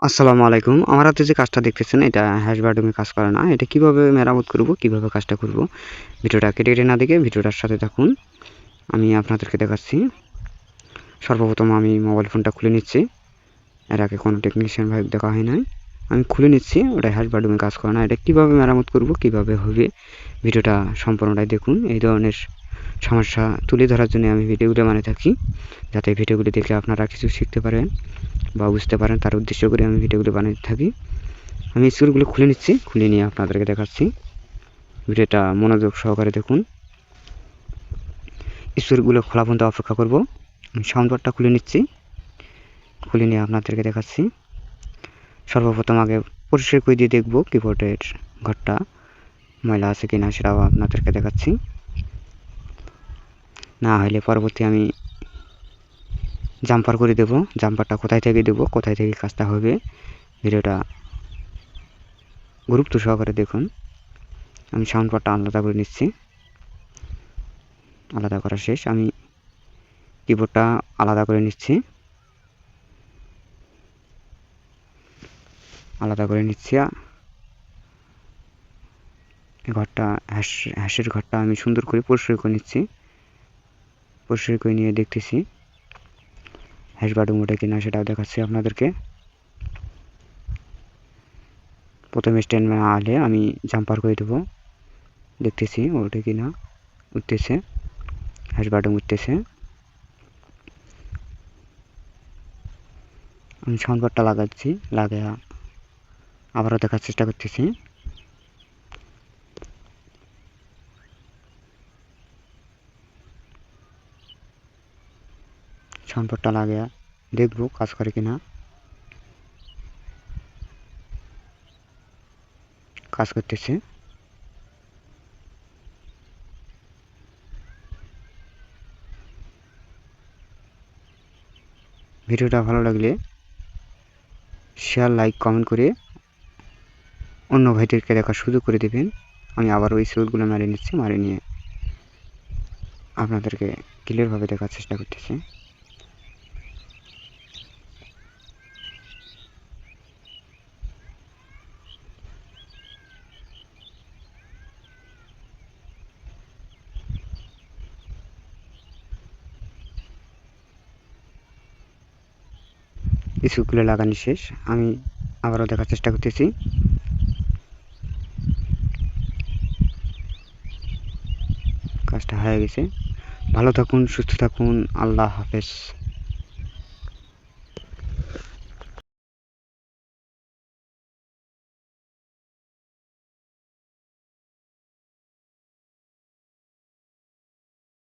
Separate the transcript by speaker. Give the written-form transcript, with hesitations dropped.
Speaker 1: আসসালামু আলাইকুম। আমার হাতে যে কাজটা দেখতেছেন এটা হ্যাশ বাটনে কাজ করে না। এটা কিভাবে মেরামত করব, কিভাবে কাজটা করব, ভিডিওটা কেটে না দেখে ভিডিওটার সাথে থাকুন। আমি আপনাদেরকে দেখাচ্ছি। সর্বপ্রথম আমি মোবাইল ফোনটা খুলে নিচ্ছি। এর আগে কোনো টেকনিশিয়ান ভাই দেখা হয় নাই। আমি খুলে নিচ্ছি, ওটা হ্যাশ বাটনে কাজ করে না। এটা কিভাবে মেরামত করব, কিভাবে হবে, ভিডিওটা সম্পূর্ণটাই দেখুন। এই ধরনের সমস্যা তুলে ধরার জন্য আমি ভিডিওগুলো বানিয়ে থাকি, যাতে ভিডিওগুলি দেখে আপনারা কিছু শিখতে পারেন বা বুঝতে পারেন, তার উদ্দেশ্য করে আমি ভিডিওগুলো বানিয়ে থাকি। আমি স্ক্রুগুলো খুলে নিচ্ছি, খুলে নিয়ে আপনাদেরকে দেখাচ্ছি। ভিডিওটা মনোযোগ সহকারে দেখুন। স্ক্রুগুলো খোলা পর্যন্ত অপেক্ষা করব। আমি সাউন্ড বারটা খুলে নিচ্ছি, খুলে নিয়ে আপনাদেরকে দেখাচ্ছি। সর্বপ্রথম আগে পরিষ্কার করে দিয়ে দেখব কিবোর্ডের ঘরটা ময়লা আছে কিনা, সেটাও আপনাদেরকে দেখাচ্ছি। না হলে পরবর্তী আমি জাম্পার করে দেব। জাম্পারটা কোথায় থেকে দেব, কোথায় থেকে কাজটা হবে, ভিডিওটা গুরুত্ব সহকারে দেখুন। আমি সাউন্ড বারটা আলাদা করে নিচ্ছি। আলাদা করা শেষ। আমি কিবোর্ডটা আলাদা করে নিচ্ছি, আলাদা করে নিচ্ছি। ঘরটা হ্যাশের ঘরটা আমি সুন্দর করে পরিষ্কার করে নিচ্ছি। পরিষ্কার করে নিয়ে দেখতেছি হ্যাশ বাটন ওঠে কিনা, সেটাও দেখাচ্ছি আপনাদেরকে। প্রথমে স্ট্যান্ড না আলে আমি জাম্পার করে দেবো, দেখতেছি ওঠে কিনা। উঠতেছে, হ্যাশ বাটন উঠতেছে। আমি সাউন্ড বারটা লাগাচ্ছি, লাগিয়ে আবারও দেখার চেষ্টা করতেছি। সাউন্ড বারটা লাগিয়ে দেখবো কাজ করে কিনা। কাজ করতেছে। ভিডিওটা ভালো লাগলে শেয়ার, লাইক, কমেন্ট করে অন্য ভাইদেরকে দেখার সুযোগ করে দেবেন। আমি আবার ওই স্ক্রুগুলো মারিয়ে নিচ্ছি, মারিয়ে নিয়ে আপনাদেরকে ক্লিয়ারভাবে দেখার চেষ্টা করতেছি। স্ক্রুগুলো লাগানো শেষ। আমি আবারও দেখার চেষ্টা করতেছি। কাজটা হয়ে গেছে। ভালো থাকুন, সুস্থ থাকুন। আল্লাহ হাফেজ।